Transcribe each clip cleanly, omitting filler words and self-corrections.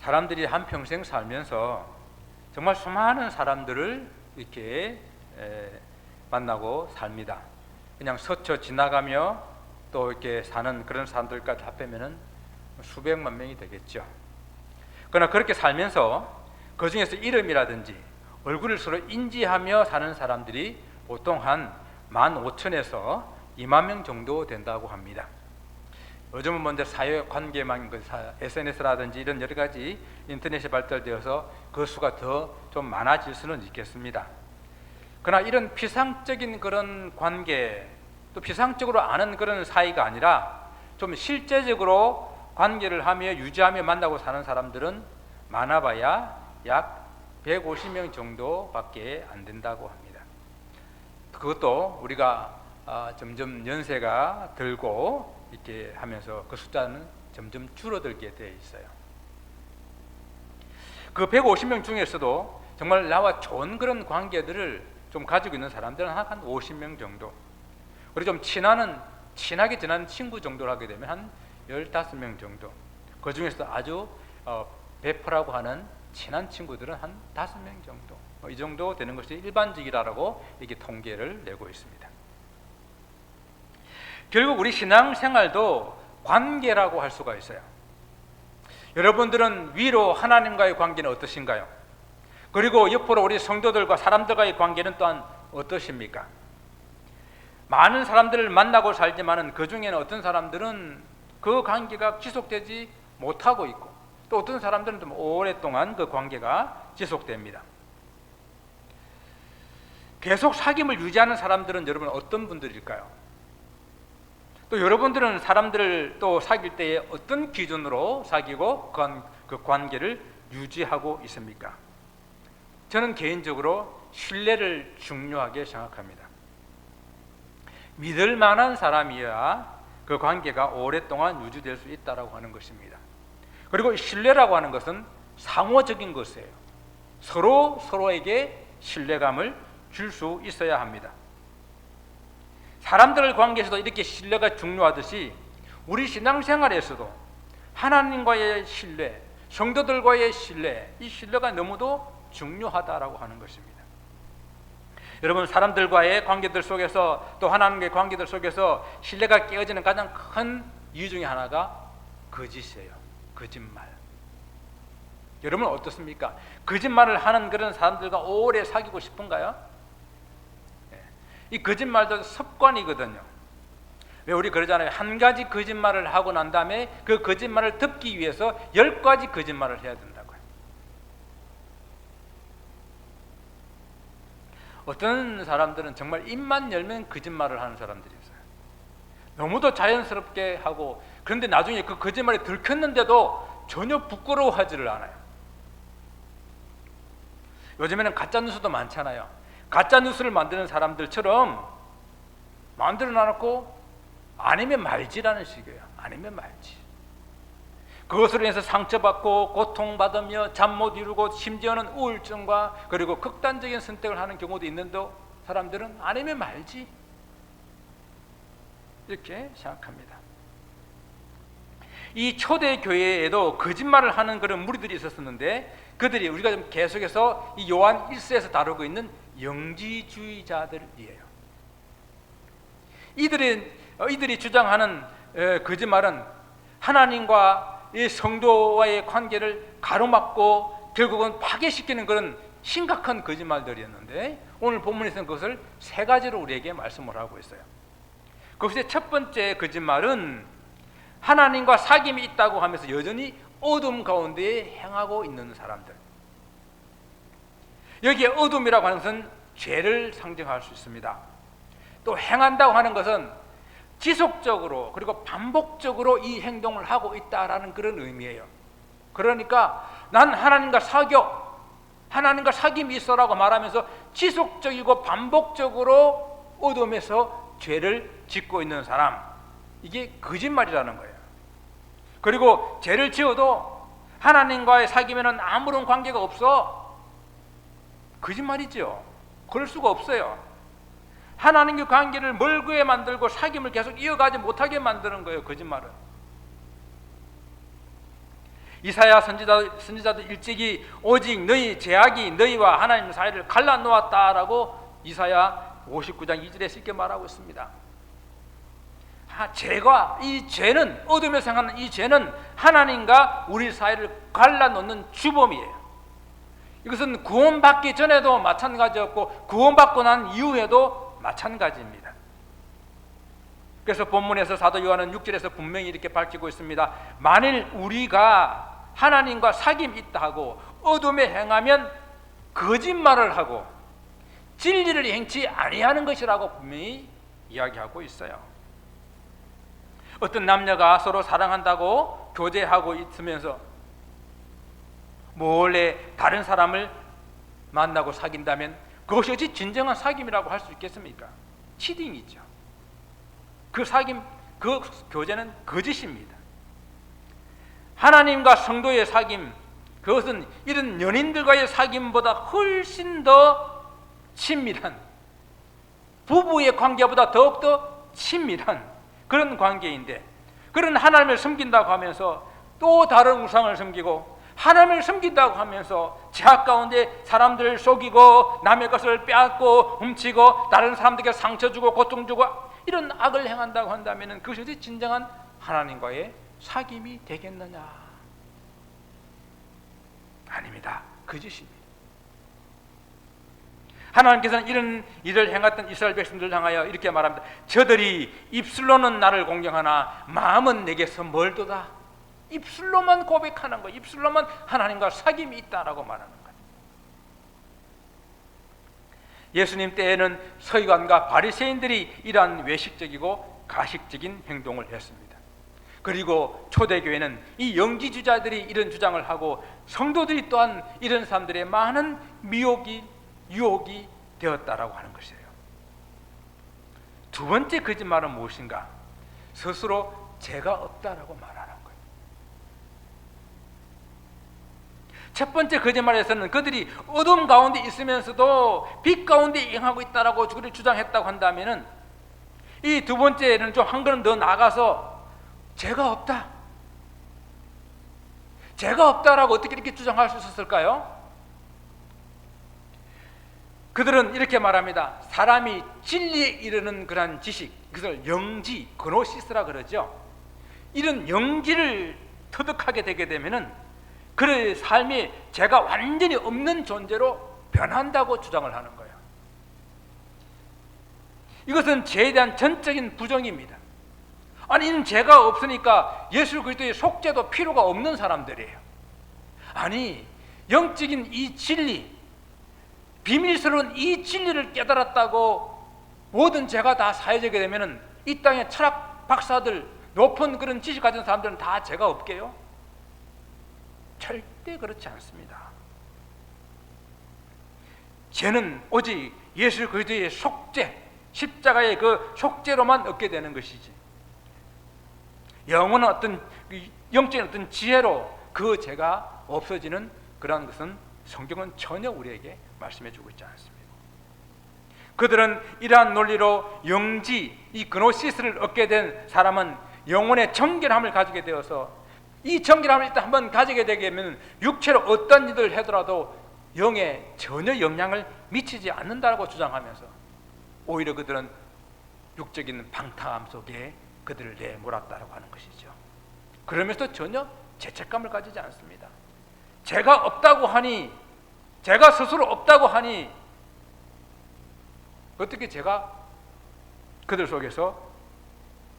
사람들이 한평생 살면서 정말 수많은 사람들을 이렇게 만나고 삽니다. 그냥 스쳐 지나가며 또 이렇게 사는 그런 사람들까지 합하면은 수백만 명이 되겠죠. 그러나 그렇게 살면서 그 중에서 이름이라든지 얼굴을 서로 인지하며 사는 사람들이 보통 한 15,000에서 2만 명 정도 된다고 합니다. 요즘은 먼저 사회관계망, SNS라든지 이런 여러 가지 인터넷이 발달되어서 그 수가 더 좀 많아질 수는 있겠습니다. 그러나 이런 피상적인 그런 관계, 또 피상적으로 아는 그런 사이가 아니라 좀 실제적으로 관계를 하며 유지하며 만나고 사는 사람들은 많아봐야 약 150명 정도밖에 안 된다고 합니다. 그것도 우리가 점점 연세가 들고 이렇게 하면서 그 숫자는 점점 줄어들게 되어 있어요. 그 150명 중에서도 정말 나와 좋은 그런 관계들을 좀 가지고 있는 사람들은 한 50명 정도, 그리고 좀 친하게 지난 친구 정도를 하게 되면 한 15명 정도, 그 중에서도 아주 베프라고 하는 친한 친구들은 한 5명 정도, 이 정도 되는 것이 일반적이라고 이렇게 통계를 내고 있습니다. 결국 우리 신앙생활도 관계라고 할 수가 있어요. 여러분들은 위로 하나님과의 관계는 어떠신가요? 그리고 옆으로 우리 성도들과 사람들과의 관계는 또한 어떠십니까? 많은 사람들을 만나고 살지만은 그 중에는 어떤 사람들은 그 관계가 지속되지 못하고 있고, 또 어떤 사람들은 좀 오랫동안 그 관계가 지속됩니다. 계속 사귐을 유지하는 사람들은 여러분 어떤 분들일까요? 또 여러분들은 사람들을 또 사귈 때에 어떤 기준으로 사귀고 그 관계를 유지하고 있습니까? 저는 개인적으로 신뢰를 중요하게 생각합니다. 믿을 만한 사람이어야 그 관계가 오랫동안 유지될 수 있다고 하는 것입니다. 그리고 신뢰라고 하는 것은 상호적인 것이에요. 서로에게 신뢰감을 줄 수 있어야 합니다. 사람들 관계에서도 이렇게 신뢰가 중요하듯이 우리 신앙생활에서도 하나님과의 신뢰, 성도들과의 신뢰, 이 신뢰가 너무도 중요하다라고 하는 것입니다. 여러분, 사람들과의 관계들 속에서 또 하나님과의 관계들 속에서 신뢰가 깨어지는 가장 큰 이유 중에 하나가 거짓이에요. 거짓말. 여러분 어떻습니까? 거짓말을 하는 그런 사람들과 오래 사귀고 싶은가요? 이 거짓말도 습관이거든요. 왜 우리 그러잖아요. 한 가지 거짓말을 하고 난 다음에 그 거짓말을 덮기 위해서 10가지 거짓말을 해야 된다고요. 어떤 사람들은 정말 입만 열면 거짓말을 하는 사람들이 있어요. 너무도 자연스럽게 하고, 그런데 나중에 그 거짓말이 들켰는데도 전혀 부끄러워하지를 않아요. 요즘에는 가짜뉴스도 많잖아요. 가짜뉴스를 만드는 사람들처럼 만들어 놔놓고 아니면 말지라는 식이에요. 아니면 말지. 그것으로 인해서 상처받고 고통받으며 잠 못 이루고 심지어는 우울증과 그리고 극단적인 선택을 하는 경우도 있는데 사람들은 아니면 말지 이렇게 생각합니다. 이 초대 교회에도 거짓말을 하는 그런 무리들이 있었는데, 그들이 우리가 좀 계속해서 이 요한 1서에서 다루고 있는 영지주의자들이에요. 이들이 주장하는 거짓말은 하나님과 이 성도와의 관계를 가로막고 결국은 파괴시키는 그런 심각한 거짓말들이었는데, 오늘 본문에서는 그것을 3가지로 우리에게 말씀을 하고 있어요. 그것의 첫 번째 거짓말은 하나님과 사귐이 있다고 하면서 여전히 어둠 가운데 행하고 있는 사람들. 여기에 어둠이라고 하는 것은 죄를 상징할 수 있습니다. 또 행한다고 하는 것은 지속적으로 그리고 반복적으로 이 행동을 하고 있다라는 그런 의미예요. 그러니까 난 하나님과 사겨, 하나님과 사귐이 있어라고 말하면서 지속적이고 반복적으로 어둠에서 죄를 짓고 있는 사람, 이게 거짓말이라는 거예요. 그리고 죄를 지어도 하나님과의 사귐에는 아무런 관계가 없어. 거짓말이죠. 그럴 수가 없어요. 하나님과 관계를 멀게 만들고 사귐을 계속 이어가지 못하게 만드는 거예요. 거짓말은. 이사야 선지자도 일찍이 오직 너희 죄악이 너희와 하나님 사이를 갈라놓았다라고 이사야 59장 2절에 이렇게 말하고 있습니다. 이 죄는, 어둠에 생하는 이 죄는 하나님과 우리 사이를 갈라놓는 주범이에요. 이것은 구원받기 전에도 마찬가지였고 구원받고 난 이후에도 마찬가지입니다. 그래서 본문에서 사도 요한은 6절에서 분명히 이렇게 밝히고 있습니다. 만일 우리가 하나님과 사귐이 있다 하고 어둠에 행하면 거짓말을 하고 진리를 행치 아니하는 것이라고 분명히 이야기하고 있어요. 어떤 남녀가 서로 사랑한다고 교제하고 있으면서 몰래 다른 사람을 만나고 사귄다면 그것이 어찌 진정한 사귐이라고 할 수 있겠습니까? 치딩이죠. 그 사귐, 그 교제는 거짓입니다. 하나님과 성도의 사귐, 그것은 이런 연인들과의 사귐보다 훨씬 더 친밀한, 부부의 관계보다 더욱더 친밀한 그런 관계인데, 그런 하나님을 섬긴다고 하면서 또 다른 우상을 섬기고 하나님을 섬긴다고 하면서 죄악 가운데 사람들을 속이고 남의 것을 빼앗고 훔치고 다른 사람들에게 상처 주고 고통 주고 이런 악을 행한다고 한다면 그것이 진정한 하나님과의 사귐이 되겠느냐? 아닙니다. 거짓입니다. 하나님께서는 이런 일을 행했던 이스라엘 백성들을 향하여 이렇게 말합니다. 저들이 입술로는 나를 공경하나 마음은 내게서 멀도다. 입술로만 고백하는 거, 입술로만 하나님과 사귐이 있다라고 말하는 거예요. 예수님 때에는 서기관과 바리새인들이 이러한 외식적이고 가식적인 행동을 했습니다. 그리고 초대교회는 이 영지주자들이 이런 주장을 하고 성도들이 또한 이런 사람들의 많은 유혹이 되었다라고 하는 것이에요. 두 번째 거짓말은 무엇인가? 스스로 죄가 없다라고 말하는 거예요. 첫 번째 거짓말에서는 그들이 어둠 가운데 있으면서도 빛 가운데 행하고 있다라고 주장했다고 한다면은, 이 두 번째는 좀 한 걸음 더 나가서 죄가 없다. 죄가 없다라고 어떻게 이렇게 주장할 수 있었을까요? 그들은 이렇게 말합니다. 사람이 진리에 이르는 그러한 지식, 그것을 영지, 그노시스라 그러죠. 이런 영지를 터득하게 되게 되면은 그의 삶이 죄가 완전히 없는 존재로 변한다고 주장을 하는 거예요. 이것은 죄에 대한 전적인 부정입니다. 아니, 이는 죄가 없으니까 예수 그리스도의 속죄도 필요가 없는 사람들이에요. 아니, 영적인 이 진리, 비밀스러운 이 진리를 깨달았다고 모든 죄가 다 사해지게 되면은 이 땅의 철학 박사들, 높은 그런 지식 가진 사람들은 다 죄가 없게요? 절대 그렇지 않습니다. 죄는 오직 예수 그리스도의 속죄, 십자가의 그 속죄로만 얻게 되는 것이지, 영원한 어떤 영적인 어떤 지혜로 그 죄가 없어지는 그러한 것은 성경은 전혀 우리에게 말씀해 주고 있지 않습니다. 그들은 이러한 논리로 영지, 이 그노시스를 얻게 된 사람은 영혼의 정결함을 가지게 되어서, 이 정결함을 일단 한번 가지게 되면 육체로 어떤 일을 하더라도 영에 전혀 영향을 미치지 않는다고 주장하면서 오히려 그들은 육적인 방탕함 속에 그들을 내몰았다고 하는 것이죠. 그러면서 전혀 죄책감을 가지지 않습니다. 죄가 없다고 하니, 죄가 스스로 없다고 하니 어떻게 제가 그들 속에서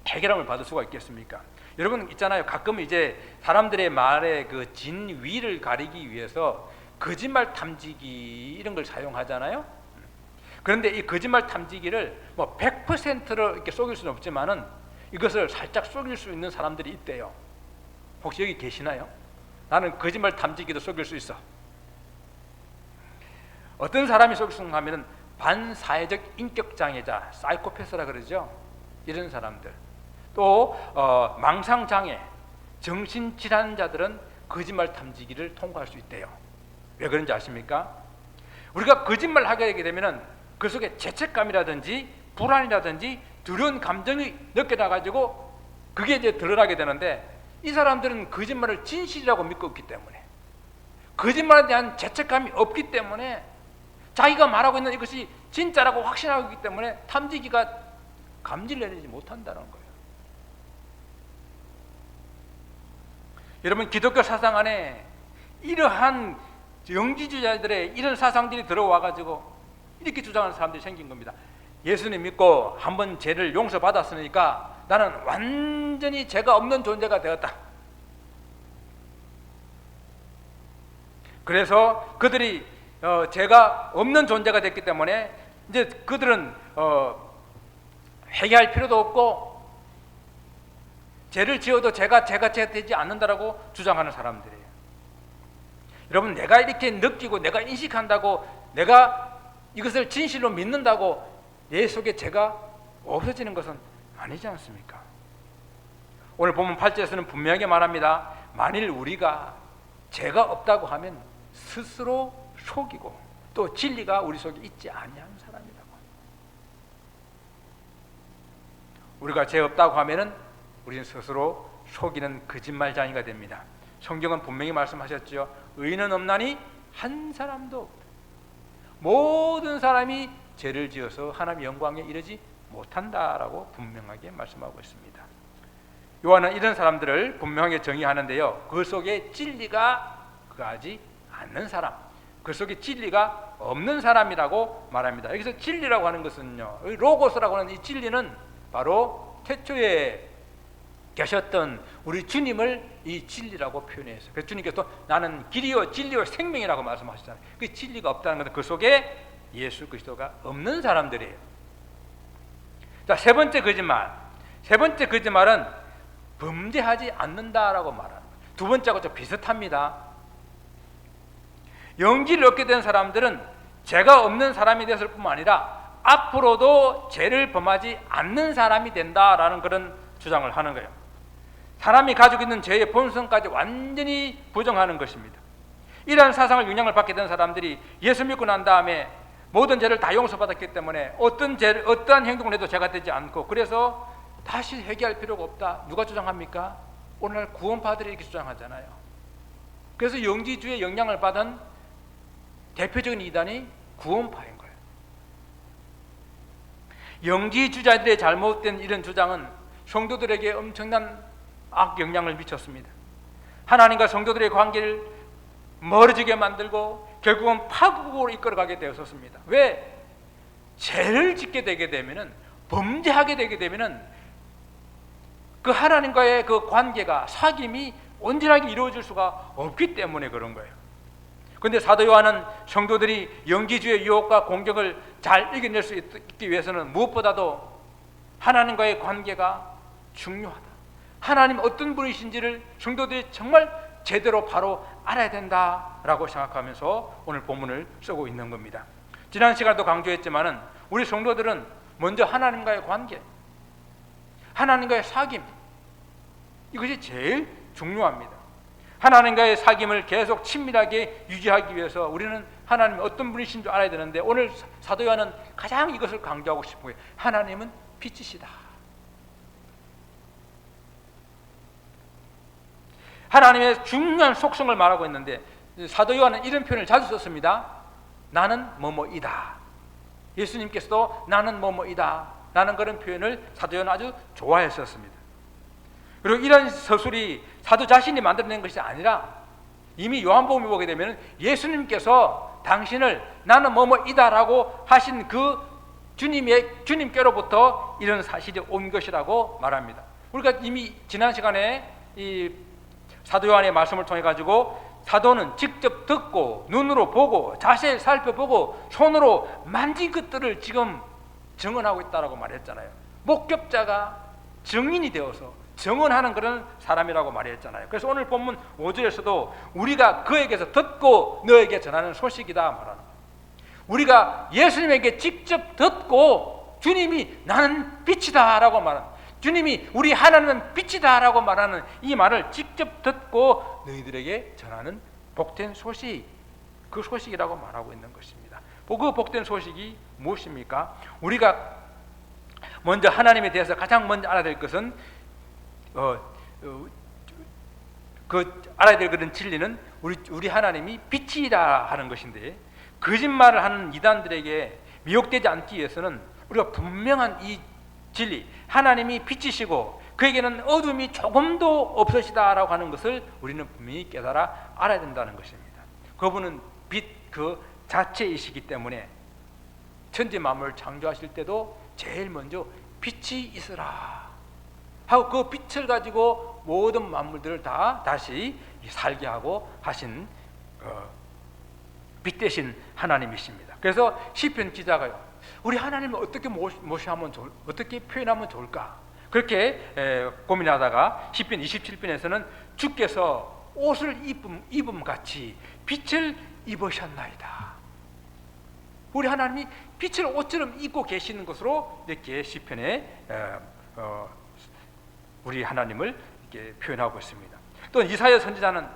해결함을 받을 수가 있겠습니까? 여러분 있잖아요. 가끔 이제 사람들의 말의 그 진위를 가리기 위해서 거짓말 탐지기 이런 걸 사용하잖아요. 그런데 이 거짓말 탐지기를 뭐 100%로 이렇게 속일 수는 없지만은 이것을 살짝 속일 수 있는 사람들이 있대요. 혹시 여기 계시나요? 나는 거짓말 탐지기도 속일 수 있어. 어떤 사람이 속일 수 있는가 하면은 반사회적 인격장애자, 사이코패스라 그러죠. 이런 사람들. 또 망상장애, 정신질환자들은 거짓말 탐지기를 통과할 수 있대요. 왜 그런지 아십니까? 우리가 거짓말을 하게 되게 되면은 그 속에 죄책감이라든지 불안이라든지 두려운 감정이 느껴져 가지고 그게 이제 드러나게 되는데, 이 사람들은 거짓말을 진실이라고 믿고 있기 때문에, 거짓말에 대한 죄책감이 없기 때문에, 자기가 말하고 있는 이것이 진짜라고 확신하고 있기 때문에 탐지기가 감지를 내리지 못한다는 거예요. 여러분, 기독교 사상 안에 이러한 영지주의자들의 이런 사상들이 들어와가지고 이렇게 주장하는 사람들이 생긴 겁니다. 예수님 믿고 한번 죄를 용서받았으니까 나는 완전히 죄가 없는 존재가 되었다. 그래서 그들이 죄가 없는 존재가 됐기 때문에 이제 그들은 회개할 필요도 없고 죄를 지어도 죄가 되지 않는다라고 주장하는 사람들이에요. 여러분, 내가 이렇게 느끼고 내가 인식한다고, 내가 이것을 진실로 믿는다고 내 속에 죄가 없어지는 것은 아니지 않습니까? 오늘 보면 8절에서는 분명하게 말합니다. 만일 우리가 죄가 없다고 하면 스스로 속이고 또 진리가 우리 속에 있지 아니한 사람이라고. 우리가 죄 없다고 하면은 우리는 스스로 속이는 거짓말쟁이가 됩니다. 성경은 분명히 말씀하셨죠. 의인은 없나니 한 사람도 없다. 모든 사람이 죄를 지어서 하나님의 영광에 이르지 못한다라고 분명하게 말씀하고 있습니다. 요한은 이런 사람들을 분명하게 정의하는데요, 그 속에 진리가 거하지 않는 사람, 그 속에 진리가 없는 사람이라고 말합니다. 여기서 진리라고 하는 것은요, 로고스라고 하는 이 진리는 바로 태초에 계셨던 우리 주님을 이 진리라고 표현했어요. 그래서 주님께서 나는 길이요 진리요 생명이라고 말씀하셨잖아요. 그 진리가 없다는 것은 그 속에 예수 그리스도가 없는 사람들이에요. 자, 세 번째 거짓말은 범죄하지 않는다라고 말하는 거예요. 두 번째하고 좀 비슷합니다. 영지를 얻게 된 사람들은 죄가 없는 사람이 됐을 뿐만 아니라 앞으로도 죄를 범하지 않는 사람이 된다라는 그런 주장을 하는 거예요. 사람이 가지고 있는 죄의 본성까지 완전히 부정하는 것입니다. 이러한 사상을 영향을 받게 된 사람들이 예수 믿고 난 다음에 모든 죄를 다 용서받았기 때문에 어떠한 행동을 해도 죄가 되지 않고, 그래서 다시 회개할 필요가 없다. 누가 주장합니까? 오늘날 구원파들이 이렇게 주장하잖아요. 그래서 영지주의의 영향을 받은 대표적인 이단이 구원파인 거예요. 영지주의자들의 잘못된 이런 주장은 성도들에게 엄청난 악영향을 미쳤습니다. 하나님과 성도들의 관계를 멀어지게 만들고 결국은 파국으로 이끌어가게 되었습니다. 왜? 죄를 짓게 되게 되면은, 범죄하게 되게 되면은 그 하나님과의 그 관계가, 사귐이 온전하게 이루어질 수가 없기 때문에 그런 거예요. 그런데 사도 요한은 성도들이 영지주의 유혹과 공격을 잘 이겨낼 수 있기 위해서는 무엇보다도 하나님과의 관계가 중요하다. 하나님 어떤 분이신지를 성도들이 정말 제대로 바로 알아야 된다라고 생각하면서 오늘 본문을 쓰고 있는 겁니다. 지난 시간에도 강조했지만은 우리 성도들은 먼저 하나님과의 관계, 하나님과의 사귐, 이것이 제일 중요합니다. 하나님과의 사귐을 계속 친밀하게 유지하기 위해서 우리는 하나님이 어떤 분이신 줄 알아야 되는데, 오늘 사도 요한은 가장 이것을 강조하고 싶은 거예요. 하나님은 빛이시다. 하나님의 중요한 속성을 말하고 있는데, 사도 요한은 이런 표현을 자주 썼습니다. 나는 뭐뭐이다. 예수님께서도 나는 뭐뭐이다 라는 그런 표현을 사도 요한은 아주 좋아했었습니다. 그리고 이런 서술이 사도 자신이 만들어낸 것이 아니라 이미 요한복음에 보게 되면 예수님께서 당신을 나는 뭐뭐이다라고 하신 그 주님께로부터 이런 사실이 온 것이라고 말합니다. 우리가 이미 지난 시간에 이 사도 요한의 말씀을 통해 가지고 사도는 직접 듣고 눈으로 보고 자세히 살펴보고 손으로 만진 것들을 지금 증언하고 있다라고 말했잖아요. 목격자가 증인이 되어서 증언하는 그런 사람이라고 말했잖아요. 그래서 오늘 본문 5절에서도 우리가 그에게서 듣고 너에게 전하는 소식이다 말하는 거예요. 우리가 예수님에게 직접 듣고 주님이 나는 빛이다 라고 말하는, 주님이 우리 하나님은 빛이다 라고 말하는 이 말을 직접 듣고 너희들에게 전하는 복된 소식, 그 소식이라고 말하고 있는 것입니다. 그 복된 소식이 무엇입니까? 우리가 먼저 하나님에 대해서 가장 먼저 알아야 될 것은 그 알아야 될 그런 진리는 우리 하나님이 빛이다 하는 것인데, 거짓말을 하는 이단들에게 미혹되지 않기 위해서는 우리가 분명한 이 진리, 하나님이 빛이시고 그에게는 어둠이 조금도 없으시다라고 하는 것을 우리는 분명히 깨달아 알아야 된다는 것입니다. 그분은 빛 그 자체이시기 때문에 천지 만물을 창조하실 때도 제일 먼저 빛이 있으라 하고 그 빛을 가지고 모든 만물들을 다 다시 살게 하고 하신 빛 대신 하나님이십니다. 그래서 시편 기자가요, 우리 하나님을 어떻게 어떻게 표현하면 좋을까? 그렇게 고민하다가 시편 27편에서는 주께서 옷을 입음 같이 빛을 입으셨나이다. 우리 하나님이 빛을 옷처럼 입고 계시는 것으로 이렇게 시편에 우리 하나님을 이렇게 표현하고 있습니다. 또 이사야 선지자는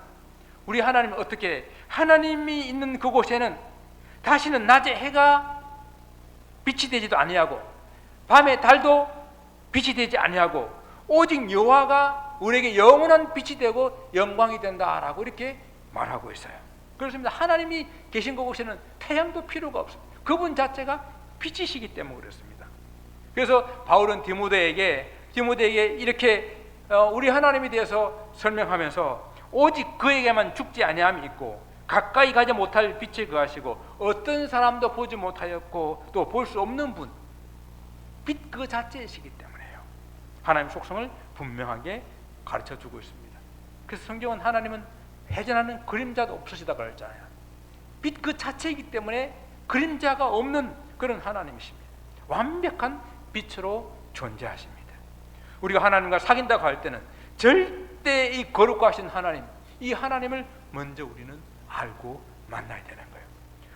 우리 하나님은 어떻게, 하나님이 있는 그곳에는 다시는 낮에 해가 빛이 되지도 아니하고 밤에 달도 빛이 되지 아니하고 오직 여호와가 우리에게 영원한 빛이 되고 영광이 된다라고 이렇게 말하고 있어요. 그렇습니다. 하나님이 계신 그곳에는 태양도 필요가 없습니다. 그분 자체가 빛이시기 때문에 그렇습니다. 그래서 바울은 디모데에게 이렇게 우리 하나님에 대해서 설명하면서 오직 그에게만 죽지 아니함이 있고 가까이 가지 못할 빛에 거하시고 어떤 사람도 보지 못하였고 또 볼 수 없는 분, 빛 그 자체이시기 때문에요. 하나님 속성을 분명하게 가르쳐주고 있습니다. 그래서 성경은 하나님은 회전하는 그림자도 없으시다고 그랬잖아요. 빛 그 자체이기 때문에 그림자가 없는 그런 하나님이십니다. 완벽한 빛으로 존재하십니다. 우리가 하나님과 사귄다고 할 때는 절대 이 거룩하신 하나님, 이 하나님을 먼저 우리는 알고 만나야 되는 거예요.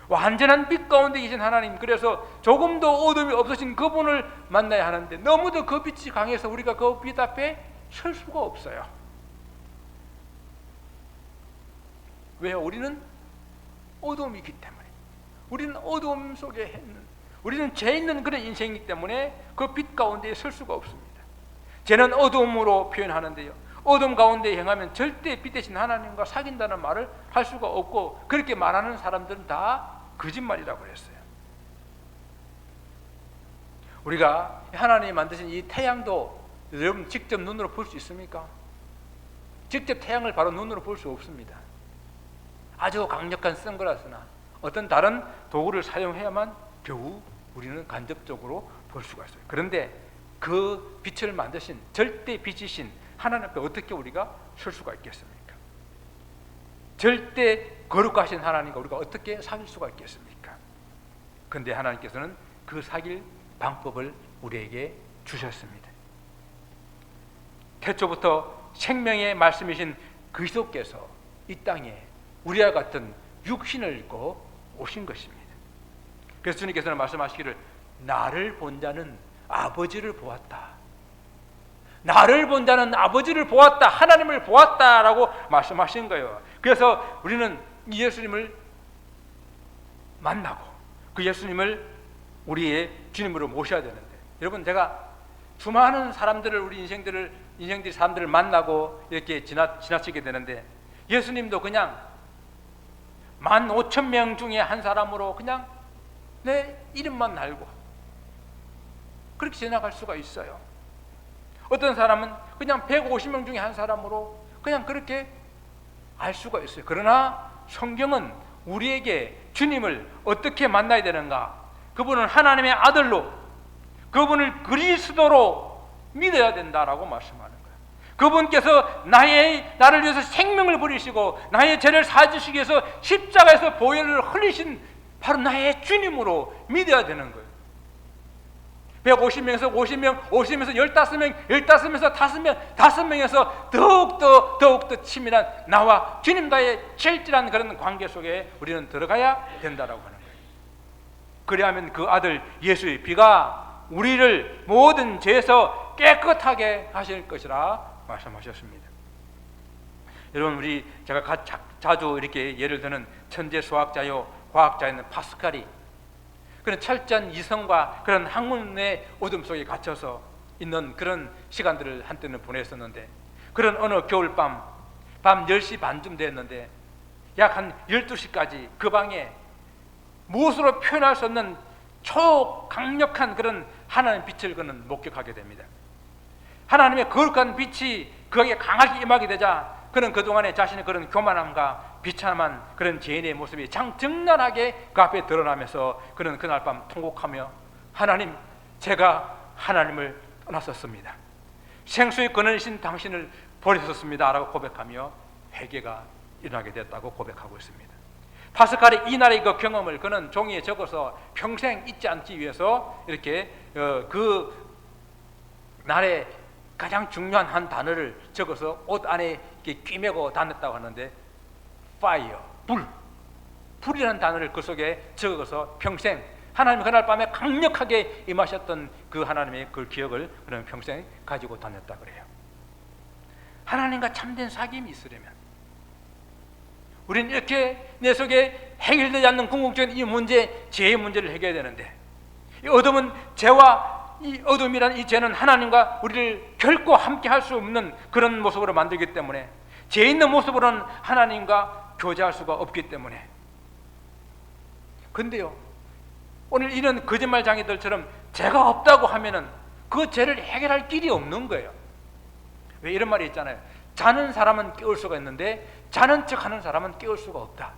완전한 빛 가운데 계신 하나님, 그래서 조금도 어둠이 없으신 그분을 만나야 하는데 너무도 그 빛이 강해서 우리가 그 빛 앞에 설 수가 없어요. 왜요? 우리는 어둠이기 때문에, 우리는 어둠 속에 있는, 우리는 죄 있는 그런 인생이기 때문에 그 빛 가운데에 설 수가 없습니다. 죄는 어둠으로 표현하는데요, 어둠 가운데 행하면 절대 빛 대신 하나님과 사귄다는 말을 할 수가 없고, 그렇게 말하는 사람들은 다 거짓말이라고 그랬어요. 우리가 하나님이 만드신 이 태양도 여러분 직접 눈으로 볼 수 있습니까? 직접 태양을 바로 눈으로 볼 수 없습니다. 아주 강력한 선글라스나 어떤 다른 도구를 사용해야만 겨우 우리는 간접적으로 볼 수가 있어요. 그런데 그 빛을 만드신 절대 빛이신 하나님 앞에 어떻게 우리가 설 수가 있겠습니까? 절대 거룩하신 하나님과 우리가 어떻게 사귈 수가 있겠습니까? 그런데 하나님께서는 그 사귈 방법을 우리에게 주셨습니다. 태초부터 생명의 말씀이신 그리스도께서 이 땅에 우리와 같은 육신을 입고 오신 것입니다. 그래서 주님께서는 말씀하시기를 나를 본 자는 아버지를 보았다. 나를 본 자는 아버지를 보았다. 하나님을 보았다라고 말씀하신 거예요. 그래서 우리는 이 예수님을 만나고 그 예수님을 우리의 주님으로 모셔야 되는데, 여러분 제가 수많은 사람들을 우리 인생들이 사람들을 만나고 이렇게 지나치게 되는데, 예수님도 그냥 15,000명 중에 한 사람으로 그냥 내 이름만 알고 그렇게 지나갈 수가 있어요. 어떤 사람은 그냥 150명 중에 한 사람으로 그냥 그렇게 알 수가 있어요. 그러나 성경은 우리에게 주님을 어떻게 만나야 되는가, 그분은 하나님의 아들로, 그분을 그리스도로 믿어야 된다라고 말씀하는 거예요. 그분께서 나를 위해서 생명을 버리시고 나의 죄를 사주시기 위해서 십자가에서 보혈을 흘리신 바로 나의 주님으로 믿어야 되는 거예요. 150명에서 50명, 50명에서 15명, 15명에서 5명, 5명에서 더욱더 치밀한 나와 주님과의 절실한 그런 관계 속에 우리는 들어가야 된다라고 하는 거예요. 그리하면 그 아들 예수의 피가 우리를 모든 죄에서 깨끗하게 하실 것이라 말씀하셨습니다. 여러분, 제가 자주 이렇게 예를 드는 천재 수학자요 과학자인 파스칼이 그런 철저한 이성과 그런 학문의 어둠 속에 갇혀서 있는 그런 시간들을 한때는 보냈었는데, 그런 어느 겨울밤 밤 10시 반쯤 됐는데 약 한 12시까지 그 방에 무엇으로 표현할 수 없는 초강력한 그런 하나님의 빛을 그는 목격하게 됩니다. 하나님의 거룩한 빛이 그에게 강하게 임하게 되자 그는 그동안에 자신의 그런 교만함과 비참한 그런 죄인의 모습이 장정란하게 그 앞에 드러나면서 그는 그날 밤 통곡하며 하나님, 제가 하나님을 떠났었습니다. 생수의 근원이신 당신을 버렸었습니다 라고 고백하며 회개가 일어나게 됐다고 고백하고 있습니다. 파스칼의 이날의 그 경험을 그는 종이에 적어서 평생 잊지 않기 위해서 이렇게 그 날에 가장 중요한 한 단어를 적어서 옷 안에 이렇게 꿰매고 다녔다고 하는데 fire, 불이라는 단어를 그 속에 적어서 평생 하나님 그날 밤에 강력하게 임하셨던 그 하나님의 그 기억을 그는 평생 가지고 다녔다 그래요. 하나님과 참된 사귐이 있으려면 우리는 이렇게 내 속에 해결되지 않는 궁극적인 이 문제, 죄의 문제를 해결해야 되는데 이 어둠은 죄와 이 어둠이란 이 죄는 하나님과 우리를 결코 함께 할 수 없는 그런 모습으로 만들기 때문에 죄 있는 모습으로는 하나님과 교제할 수가 없기 때문에 근데요 오늘 이런 거짓말장이들처럼 죄가 없다고 하면은 그 죄를 해결할 길이 없는 거예요. 왜 이런 말이 있잖아요. 자는 사람은 깨울 수가 있는데 자는 척하는 사람은 깨울 수가 없다.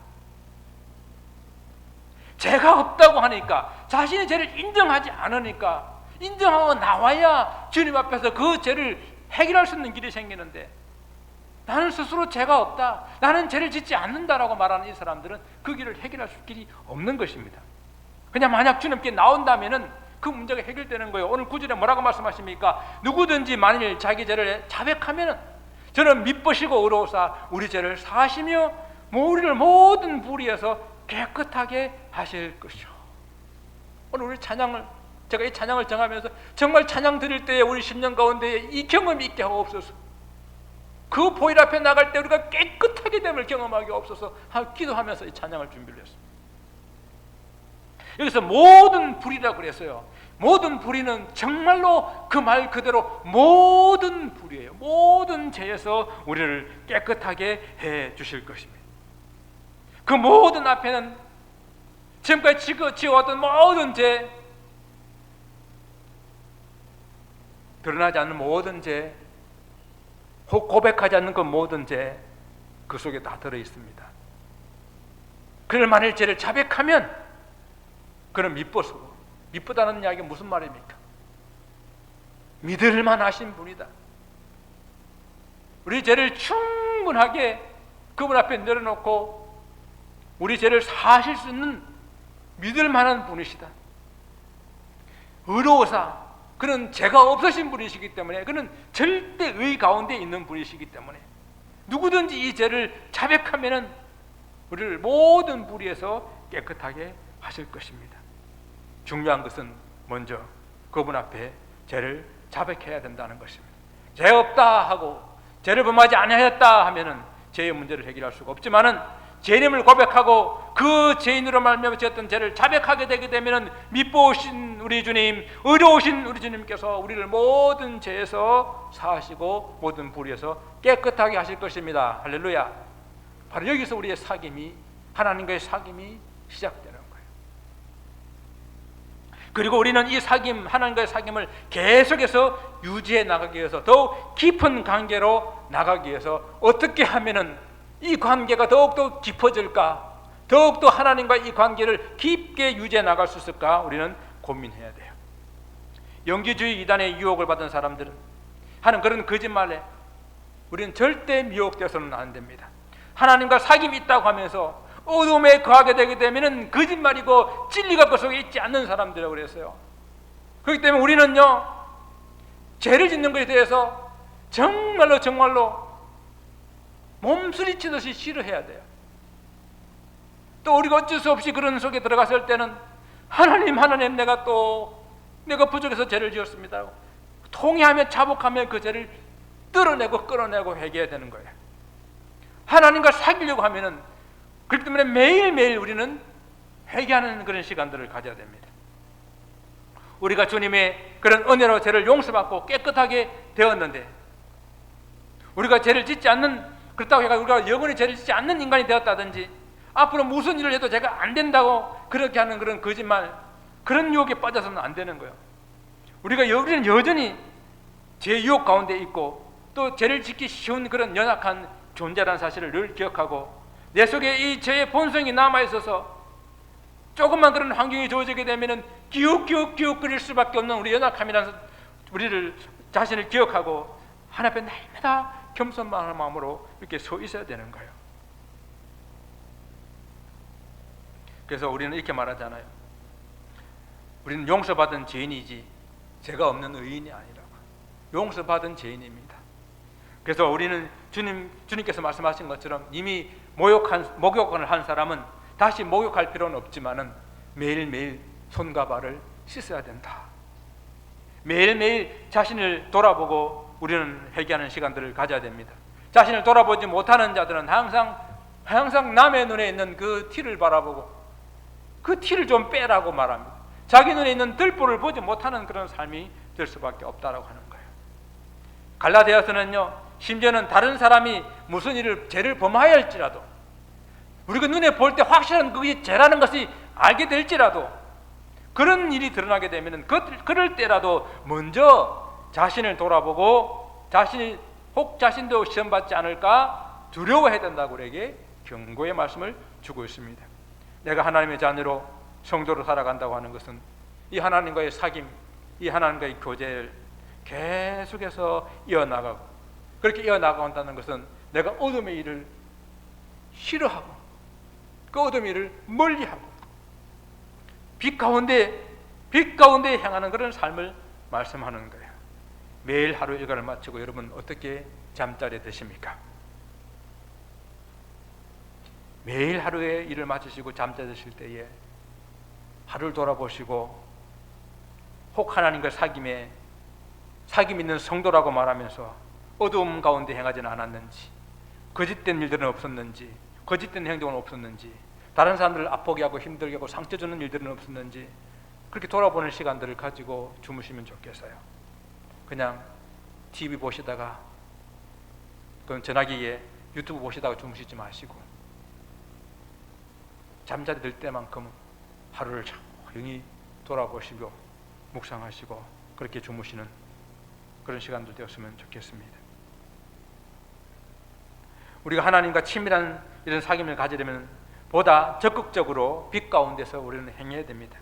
죄가 없다고 하니까 자신의 죄를 인정하지 않으니까 인정하고 나와야 주님 앞에서 그 죄를 해결할 수 있는 길이 생기는데 나는 스스로 죄가 없다, 나는 죄를 짓지 않는다라고 말하는 이 사람들은 그 길을 해결할 수 길이 없는 것입니다. 그냥 만약 주님께 나온다면은 그 문제가 해결되는 거예요. 오늘 9절에 뭐라고 말씀하십니까? 누구든지 만일 자기 죄를 자백하면은 저는 미쁘시고 의로우사 우리 죄를 사하시며 우리를 모든 불의에서 깨끗하게 하실 것이요. 오늘 우리 찬양을 제가 이 찬양을 정하면서 정말 찬양 드릴 때에 우리 10년 가운데 이 경험이 있게 하고 없어서 그 보일 앞에 나갈 때 우리가 깨끗하게 됨을 경험하기 없어서 기도하면서 이 찬양을 준비를 했습니다. 여기서 모든 불의라고 그랬어요. 모든 불의는 정말로 그 말 그대로 모든 불의예요. 모든 죄에서 우리를 깨끗하게 해 주실 것입니다. 그 모든 앞에는 지금까지 지어왔던 모든 죄, 드러나지 않는 모든 죄, 고백하지 않는 그 모든 죄, 그 속에 다 들어있습니다. 그를 만일 죄를 자백하면 그는 미쁘시고, 미쁘다는 이야기가 무슨 말입니까? 믿을만 하신 분이다. 우리 죄를 충분하게 그분 앞에 내려놓고 우리 죄를 사하실 수 있는 믿을만한 분이시다. 의로우사, 그는 죄가 없으신 분이시기 때문에 그는 절대 의 가운데 있는 분이시기 때문에 누구든지 이 죄를 자백하면은 우리를 모든 불의에서 깨끗하게 하실 것입니다. 중요한 것은 먼저 그분 앞에 죄를 자백해야 된다는 것입니다. 죄 없다 하고 죄를 범하지 아니하였다 하면은 죄의 문제를 해결할 수가 없지만은 죄인임을 고백하고 그 죄인으로 말미암아 지었던 죄를 자백하게 되게 되면은 미쁘신 우리 주님, 의로우신 우리 주님께서 우리를 모든 죄에서 사하시고 모든 불의에서 깨끗하게 하실 것입니다. 할렐루야. 바로 여기서 우리의 사귐이, 하나님과의 사귐이 시작되는 거예요. 그리고 우리는 이 사귐, 하나님과의 사귐을 계속해서 유지해 나가기 위해서, 더욱 깊은 관계로 나가기 위해서 어떻게 하면은 이 관계가 더욱더 깊어질까, 더욱더 하나님과 이 관계를 깊게 유지해 나갈 수 있을까, 우리는 고민해야 돼요. 영지주의 이단의 유혹을 받은 사람들은 하는 그런 거짓말에 우리는 절대 미혹되어서는 안 됩니다. 하나님과 사귐이 있다고 하면서 어둠에 거하게 되게 되면 거짓말이고 진리가 그 속에 있지 않는 사람들이라고 그랬어요. 그렇기 때문에 우리는요, 죄를 짓는 것에 대해서 정말로 몸부림치듯이 싫어해야 돼요. 또 우리가 어쩔 수 없이 그런 속에 들어갔을 때는 하나님 내가 부족해서 죄를 지었습니다. 통회하며 자복하며 그 죄를 뜯어내고 끌어내고 회개해야 되는 거예요. 하나님과 사귀려고 하면은, 그렇기 때문에 매일매일 우리는 회개하는 그런 시간들을 가져야 됩니다. 우리가 주님의 그런 은혜로 죄를 용서받고 깨끗하게 되었는데 우리가 죄를 짓지 않는 그렇다고 해가 우리가 영원히 죄를 짓지 않는 인간이 되었다든지 앞으로 무슨 일을 해도 제가 안 된다고 그렇게 하는 그런 거짓말, 그런 유혹에 빠져서는 안 되는 거예요. 우리는 여전히 죄 유혹 가운데 있고 또 죄를 짓기 쉬운 그런 연약한 존재라는 사실을 늘 기억하고, 내 속에 이 죄의 본성이 남아있어서 조금만 그런 환경이 주어지게 되면은 기웃기웃기웃거릴 수밖에 없는 우리 연약함이라는 우리를 자신을 기억하고 하나님 앞에 날마다 겸손한 마음으로 이렇게 서 있어야 되는 거예요. 그래서 우리는 이렇게 말하잖아요. 우리는 용서받은 죄인이지 죄가 없는 의인이 아니라고. 용서받은 죄인입니다. 그래서 우리는 주님께서 말씀하신 것처럼 이미 목욕을 한 사람은 다시 목욕할 필요는 없지만은 매일매일 손과 발을 씻어야 된다. 매일매일 자신을 돌아보고 우리는 회개하는 시간들을 가져야 됩니다. 자신을 돌아보지 못하는 자들은 항상 남의 눈에 있는 그 티를 바라보고 그 티를 좀 빼라고 말합니다. 자기 눈에 있는 들보를 보지 못하는 그런 삶이 될 수밖에 없다라고 하는 거예요. 갈라디아서는요, 심지어는 다른 사람이 무슨 죄를 범하였을지라도 우리가 눈에 볼 때 확실한 그게 죄라는 것이 알게 될지라도 그런 일이 드러나게 되면 그럴 때라도 먼저 자신을 돌아보고 자신도 시험받지 않을까 두려워해야 된다고 우리에게 경고의 말씀을 주고 있습니다. 내가 하나님의 자녀로 성도로 살아간다고 하는 것은 이 하나님과의 사귐, 이 하나님과의 교제를 계속해서 이어나가고, 그렇게 이어나간다는 것은 내가 어둠의 일을 싫어하고 그 어둠의 일을 멀리하고 빛 가운데 향하는 그런 삶을 말씀하는 거예요. 매일 하루 일과를 마치고 여러분 어떻게 잠자리에 드십니까? 매일 하루의 일을 마치시고 잠자리에 드실 때에 하루를 돌아보시고 혹 하나님과 사귐 있는 성도라고 말하면서 어두움 가운데 행하지는 않았는지, 거짓된 일들은 없었는지, 거짓된 행동은 없었는지, 다른 사람들을 아프게 하고 힘들게 하고 상처 주는 일들은 없었는지, 그렇게 돌아보는 시간들을 가지고 주무시면 좋겠어요. 그냥 TV 보시다가, 그럼 전화기에 유튜브 보시다가 주무시지 마시고 잠자리 들 때만큼 하루를 조용히 돌아보시고 묵상하시고 그렇게 주무시는 그런 시간도 되었으면 좋겠습니다. 우리가 하나님과 친밀한 이런 사귐을 가지려면 보다 적극적으로 빛 가운데서 우리는 행해야 됩니다.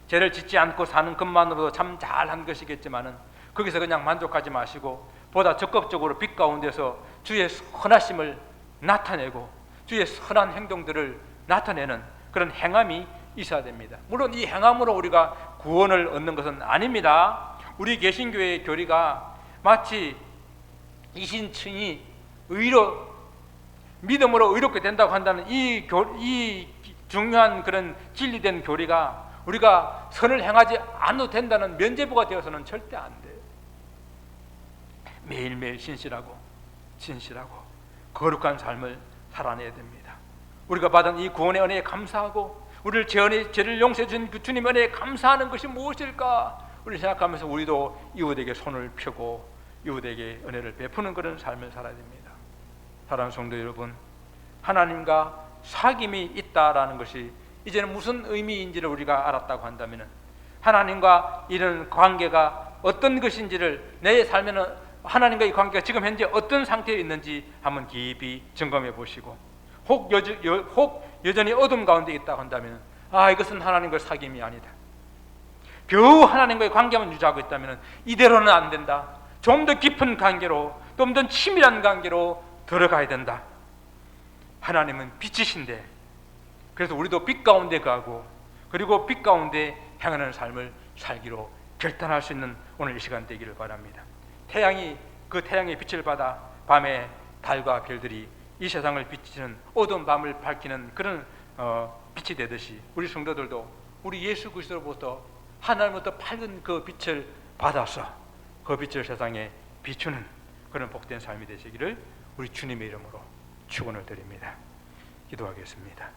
죄를 짓지 않고 사는 것만으로도 참 잘한 것이겠지만은 거기서 그냥 만족하지 마시고 보다 적극적으로 빛 가운데서 주의 선하심을 나타내고 주의 선한 행동들을 나타내는 그런 행함이 있어야 됩니다. 물론 이 행함으로 우리가 구원을 얻는 것은 아닙니다. 우리 개신교의 교리가 마치 이신층이 믿음으로 의롭게 된다고 한다는 이 중요한 그런 진리된 교리가 우리가 선을 행하지 않아도 된다는 면죄부가 되어서는 절대 안 돼요. 매일매일 신실하고 거룩한 삶을 살아내야 됩니다. 우리가 받은 이 구원의 은혜에 감사하고 우리를 죄를 용서해 준 그 주님 은혜에 감사하는 것이 무엇일까 우리 생각하면서 우리도 이웃에게 손을 펴고 이웃에게 은혜를 베푸는 그런 삶을 살아야 됩니다. 사랑하는 성도 여러분, 하나님과 사귐이 있다라는 것이 이제는 무슨 의미인지를 우리가 알았다고 한다면 하나님과 이런 관계가 어떤 것인지를 내 삶에는 하나님과의 관계가 지금 현재 어떤 상태에 있는지 한번 깊이 점검해 보시고 혹 여전히 어둠 가운데 있다고 한다면 이것은 하나님과의 사귐이 아니다. 겨우 하나님과의 관계만 유지하고 있다면 이대로는 안 된다. 좀 더 깊은 관계로 좀 더 친밀한 관계로 들어가야 된다. 하나님은 빛이신데 그래서 우리도 빛 가운데 가고 그리고 빛 가운데 향하는 삶을 살기로 결단할 수 있는 오늘 이 시간 되기를 바랍니다. 그 태양의 빛을 받아 밤에 달과 별들이 이 세상을 비치는 어두운 밤을 밝히는 그런 빛이 되듯이 우리 성도들도 우리 예수 그리스도로부터 하나님부터 밝은 그 빛을 받아서 그 빛을 세상에 비추는 그런 복된 삶이 되시기를 우리 주님의 이름으로 축원을 드립니다. 기도하겠습니다.